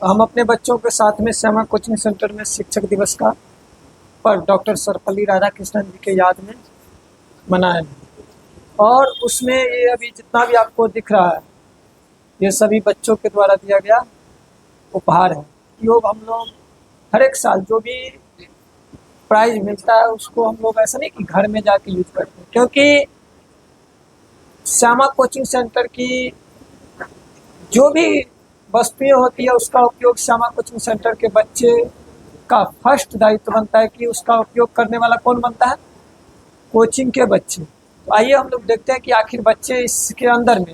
हम अपने बच्चों के साथ में श्यामा कोचिंग सेंटर में शिक्षक दिवस का पर डॉक्टर सर्वपल्ली राधाकृष्णन जी के याद में मनाए और उसमें ये अभी जितना भी आपको दिख रहा है ये सभी बच्चों के द्वारा दिया गया उपहार है। योग हम लोग हर एक साल जो भी प्राइज मिलता है उसको हम लोग ऐसा नहीं कि घर में जाके यूज करते हैं, क्योंकि श्यामा कोचिंग सेंटर की जो भी वस्तुएं होती है उसका उपयोग श्यामा कोचिंग सेंटर के बच्चे का फर्स्ट दायित्व बनता है कि उसका उपयोग करने वाला कौन बनता है, कोचिंग के बच्चे। तो आइए हम लोग देखते हैं कि आखिर बच्चे इसके अंदर में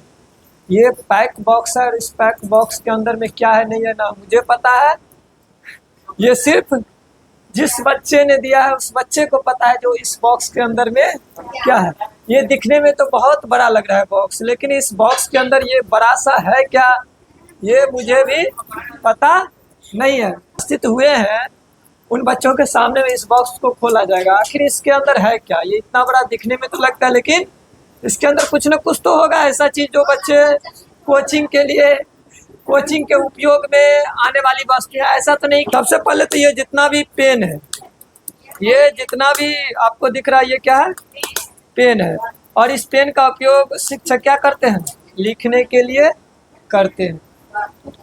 ये पैक बॉक्स है और इस पैक बॉक्स के अंदर में क्या है नहीं है ना मुझे पता है, ये सिर्फ जिस बच्चे ने दिया है उस बच्चे को पता है जो इस बॉक्स के अंदर में क्या है। ये दिखने में तो बहुत बड़ा लग रहा है बॉक्स, लेकिन इस बॉक्स के अंदर ये बड़ा सा है क्या ये मुझे भी पता नहीं है। उपस्थित हुए हैं उन बच्चों के सामने में इस बॉक्स को खोला जाएगा, आखिर इसके अंदर है क्या। ये इतना बड़ा दिखने में तो लगता है लेकिन इसके अंदर कुछ ना कुछ तो होगा ऐसा चीज जो बच्चे कोचिंग के लिए कोचिंग के उपयोग में आने वाली वस्तु है, ऐसा तो नहीं। सबसे पहले तो ये जितना भी पेन है, ये जितना भी आपको दिख रहा है ये क्या है, पेन है। और इस पेन का उपयोग शिक्षक क्या करते हैं, लिखने के लिए करते हैं।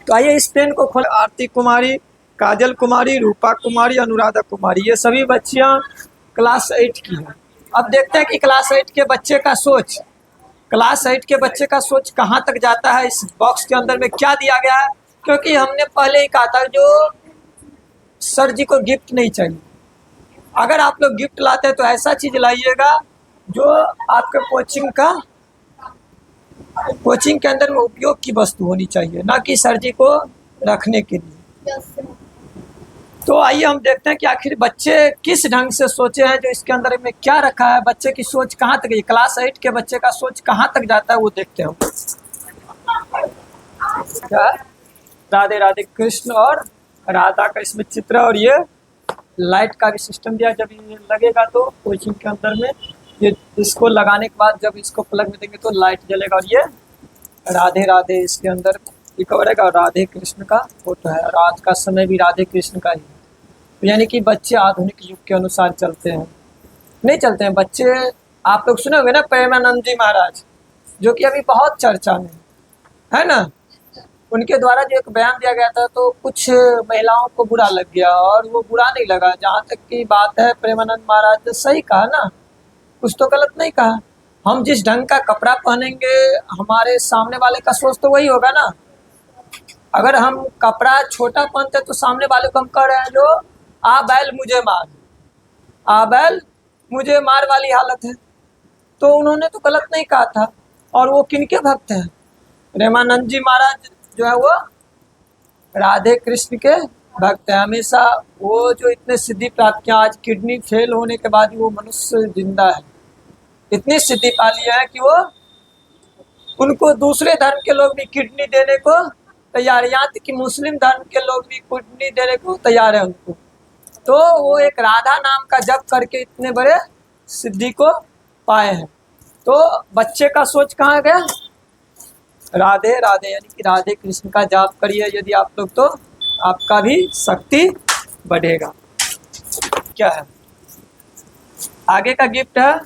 तो आइए इस पेन को खोल। आरती कुमारी, काजल कुमारी, रूपा कुमारी, अनुराधा कुमारी, ये सभी बच्चियां क्लास 8 की हैं। अब देखते हैं कि क्लास 8 के बच्चे का सोच, क्लास 8 के बच्चे का सोच कहाँ तक जाता है, इस बॉक्स के अंदर में क्या दिया गया है। क्योंकि हमने पहले ही कहा था जो सर जी को गिफ्ट नहीं चाहिए, अगर आप लोग गिफ्ट लाते हैं तो ऐसा चीज लाइएगा जो आपके कोचिंग के अंदर में उपयोग की वस्तु होनी चाहिए, ना कि सर जी को रखने के लिए। तो आइए हम देखते हैं कि आखिर बच्चे किस ढंग से सोचे हैं, जो इसके अंदर में क्या रखा है, बच्चे की सोच कहाँ तक, क्लास 8 के बच्चे का सोच कहाँ तक जाता है वो देखते हैं। क्या राधे राधे कृष्ण और राधा का इसमें चित्र, और ये लाइट का भी सिस्टम दिया। जब ये लगेगा तो कोचिंग के अंदर में ये इसको लगाने के बाद जब इसको प्लग में देंगे तो लाइट जलेगा, और ये राधे राधे इसके अंदर कवर है और राधे कृष्ण का फोटो है। और आज का समय भी राधे कृष्ण का ही है, तो यानी कि बच्चे आधुनिक युग के अनुसार चलते हैं, नहीं चलते हैं बच्चे। आप लोग सुने होंगे ना प्रेमानंद जी महाराज, जो कि अभी बहुत चर्चा में है ना, उनके द्वारा जो एक बयान दिया गया था तो कुछ महिलाओं को बुरा लग गया, और वो बुरा नहीं लगा। जहाँ तक की बात है प्रेमानंद महाराज ने सही कहा ना, कुछ तो गलत नहीं कहा। हम जिस ढंग का कपड़ा पहनेंगे हमारे सामने वाले का सोच तो वही होगा ना। अगर हम कपड़ा छोटा पहनते तो सामने वाले को हम कह रहे हैं जो आ बैल मुझे मार, आ बैल मुझे मार वाली हालत है, तो उन्होंने तो गलत नहीं कहा था। और वो किनके भक्त हैं, प्रेमानंद जी महाराज जो है वो राधे कृष्ण के भक्त हैं। हमेशा वो जो इतने सिद्धि प्राप्त किया, आज किडनी फेल होने के बाद वो मनुष्य जिंदा है, इतनी सिद्धि पा लिया है कि वो उनको दूसरे धर्म के लोग भी किडनी देने को तैयार है, यहाँ तक कि मुस्लिम धर्म के लोग भी किडनी देने को तैयार है उनको। तो वो एक राधा नाम का जप करके इतने बड़े सिद्धि को पाए हैं। तो बच्चे का सोच कहाँ गया, राधे राधे, यानी कि राधे कृष्ण का जाप करिए यदि आप लोग, तो आपका भी शक्ति बढ़ेगा। क्या है आगे का गिफ्ट है,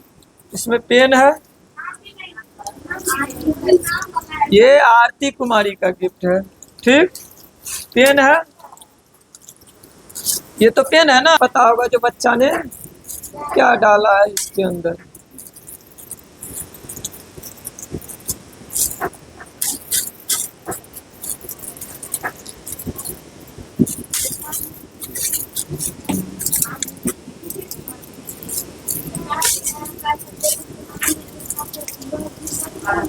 इसमें पेन है, ये आरती कुमारी का गिफ्ट है, ठीक। पेन है, ये तो पेन है ना, पता होगा जो बच्चा ने क्या डाला है इसके अंदर।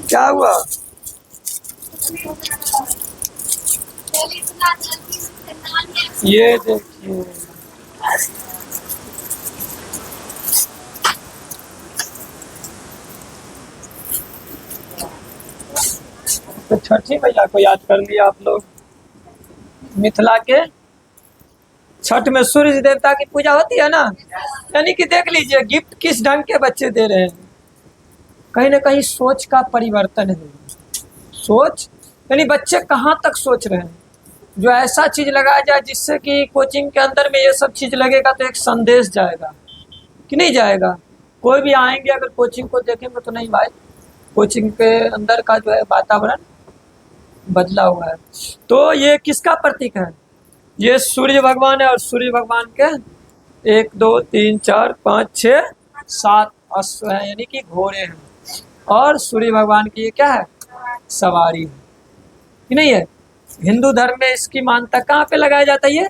क्या हुआ, ये देखिए तो छठी मैया को याद कर लिया आप लोग। मिथिला के छठ में सूर्य देवता की पूजा होती है ना, यानी कि देख लीजिए गिफ्ट किस ढंग के बच्चे दे रहे हैं। कहीं ना कहीं सोच का परिवर्तन है, सोच यानी बच्चे कहाँ तक सोच रहे हैं। जो ऐसा चीज लगाया जाए जिससे कि कोचिंग के अंदर में ये सब चीज लगेगा तो एक संदेश जाएगा कि नहीं जाएगा। कोई भी आएंगे अगर कोचिंग को देखेंगे तो नहीं भाई, कोचिंग के अंदर का जो है वातावरण बदला हुआ है। तो ये किसका प्रतीक है? ये सूर्य भगवान है, और सूर्य भगवान के 1 2 3 4 5 6 7 अश्व है, यानी कि घोड़े हैं। और सूर्य भगवान की ये क्या है? सवारी है कि नहीं है। हिंदू धर्म में इसकी मान्यता कहाँ पे लगाया जाता है? ये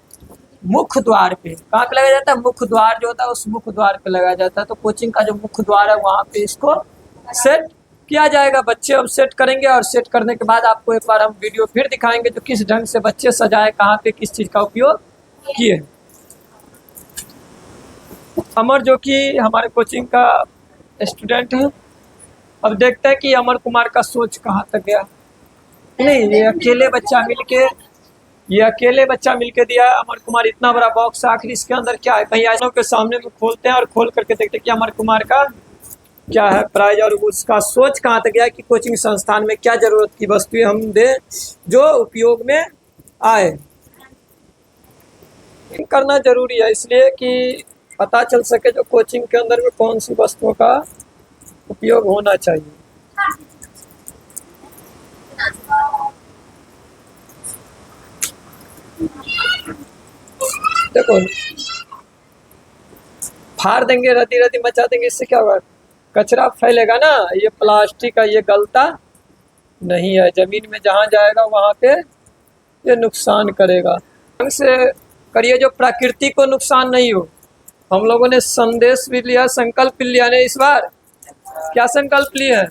मुख्य द्वार पे। कहाँ पे लगाया जाता है? मुख्य द्वार जो होता है उस मुख्य द्वार पे लगाया जाता है। तो कोचिंग का जो मुख्य द्वार है वहाँ पे इसको सेट किया जाएगा। बच्चे अब सेट करेंगे, और सेट करने के बाद आपको एक बार हम वीडियो फिर दिखाएंगे जो किस ढंग से बच्चे सजाए, कहाँ पे किस चीज़ का उपयोग किए। अमर जो कि हमारे कोचिंग का स्टूडेंट है, अब देखते हैं कि अमर कुमार का सोच कहाँ तक गया। नहीं, ये अकेले बच्चा मिलके दिया है। अमर कुमार इतना बड़ा बॉक्स, आखिर इसके अंदर क्या है? कहीं ऐसों के सामने में खोलते हैं और खोल करके देखते हैं कि अमर कुमार का क्या है प्राइज, और उसका सोच कहाँ तक गया कि कोचिंग संस्थान में क्या जरूरत की वस्तुएं हम दें जो उपयोग में आए। करना जरूरी है इसलिए कि पता चल सके जो कोचिंग के अंदर में कौन सी वस्तुओं का उपयोग होना चाहिए। देखो, फाड़ देंगे, रद्दी रद्दी मचा देंगे, इससे क्या होगा? कचरा फैलेगा ना। ये प्लास्टिक का ये गलता नहीं है, जमीन में जहाँ जाएगा वहाँ पे ये नुकसान करेगा। ढंग से करिए जो प्रकृति को नुकसान नहीं हो। हम लोगों ने संदेश भी लिया, संकल्प भी लिया ने इस बार। क्या संकल्प लिए हैं?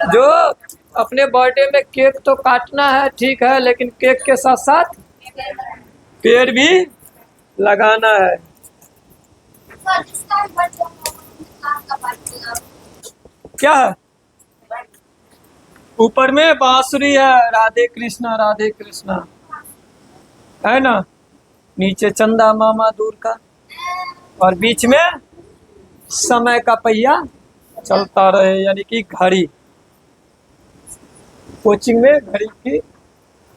जो अपने बर्थडे में केक तो काटना है, ठीक है, लेकिन केक के साथ साथ पेड़ भी लगाना है। क्या है? ऊपर में बांसुरी है, राधे कृष्णा है ना। नीचे चंदा मामा दूर का, और बीच में समय का पहिया चलता रहे, यानी कि घड़ी। कोचिंग में घड़ी की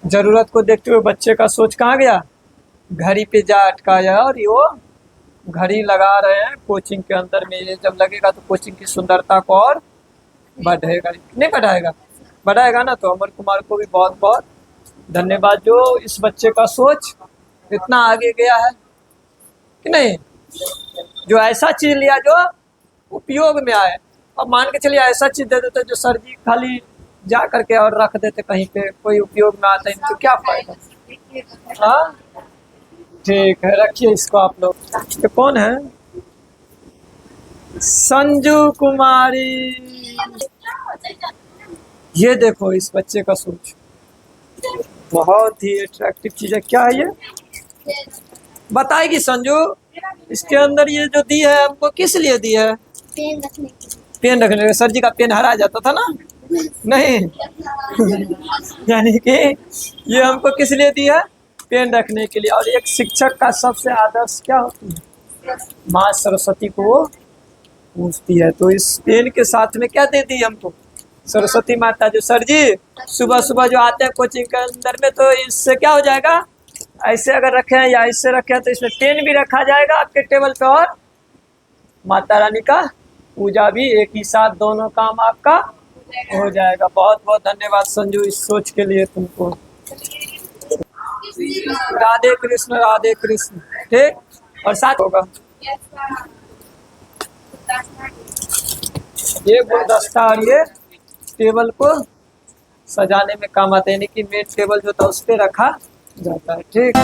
जरूरत को देखते हुए बच्चे का सोच कहाँ गया? घड़ी पे जा अटकाया, और वो घड़ी लगा रहे हैं कोचिंग के अंदर में। ये जब लगेगा तो कोचिंग की सुंदरता को और बढ़ेगा, नहीं बढ़ाएगा ना। तो अमर कुमार को भी बहुत बहुत धन्यवाद जो इस बच्चे का सोच इतना आगे गया है कि नहीं, जो ऐसा चीज लिया जो उपयोग में आए। अब मान के चलिए ऐसा चीज दे देते जो सर जी खाली जा करके और रख देते कहीं पे, कोई उपयोग में आता है तो क्या फायदा। हाँ ठीक है, रखिए इसको आप लोग। ये कौन है? संजू कुमारी। ये देखो इस बच्चे का सोच, बहुत ही अट्रैक्टिव चीज है। क्या है ये? बताएगी संजू। इसके अंदर ये जो दी है हमको किस लिए दी है? पेन रखने के। सर जी का पेन हरा जाता था ना, नहीं यानी कि ये हमको किस लिए दी है? पेन रखने के लिए। और एक शिक्षक का सबसे आदर्श क्या होती है? माँ सरस्वती को वो पूछती है। तो इस पेन के साथ में क्या देती है हमको? सरस्वती माता। जो सर जी सुबह सुबह जो आते हैं कोचिंग के अंदर में, तो इससे क्या हो जाएगा? ऐसे अगर रखे हैं या इससे रखे हैं तो इसमें पेन भी रखा जाएगा आपके टेबल पे, और माता रानी का पूजा भी एक ही साथ, दोनों काम आपका हो जाएगा। बहुत बहुत धन्यवाद संजू इस सोच के लिए तुमको। राधे कृष्ण। ठीक, और साथ होगा ये गुलदस्ता, और ये टेबल को सजाने में काम आता है, यानी कि मेन टेबल जो था उस पे रखा जाता है। ठीक।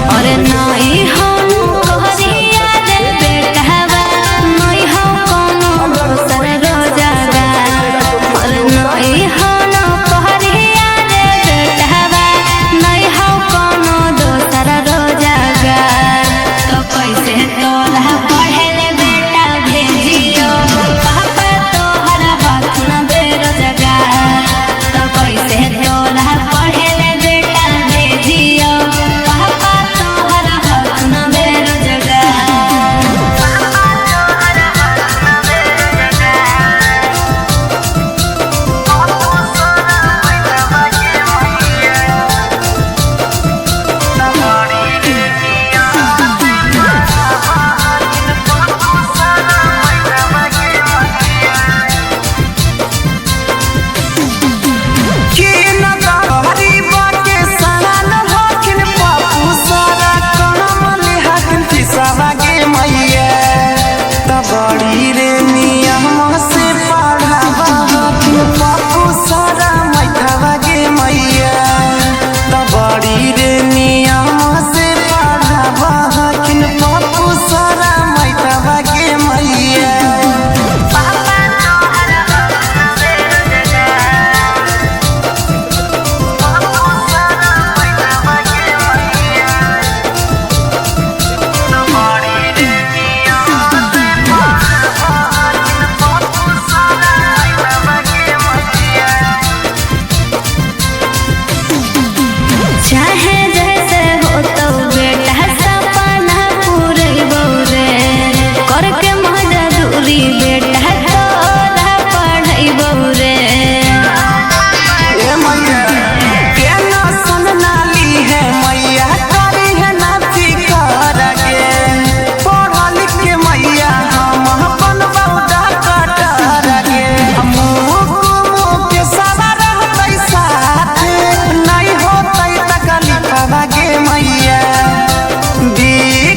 गे मैया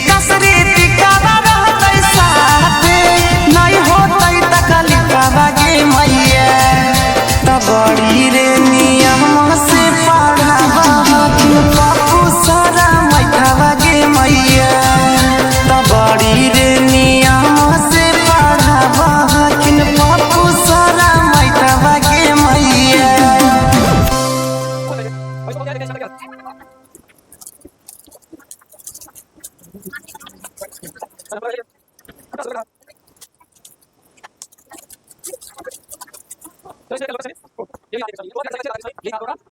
कसरी काबा रहतै साथे नहीं होतै तकलीफवा गे मैया त बड़ी रे नियम से पढ़ावा पप्पू सारा मैथवा गे मैया त बड़ी रे नियम से पढ़ावा पप्पू सारा मैथवा गे मैया।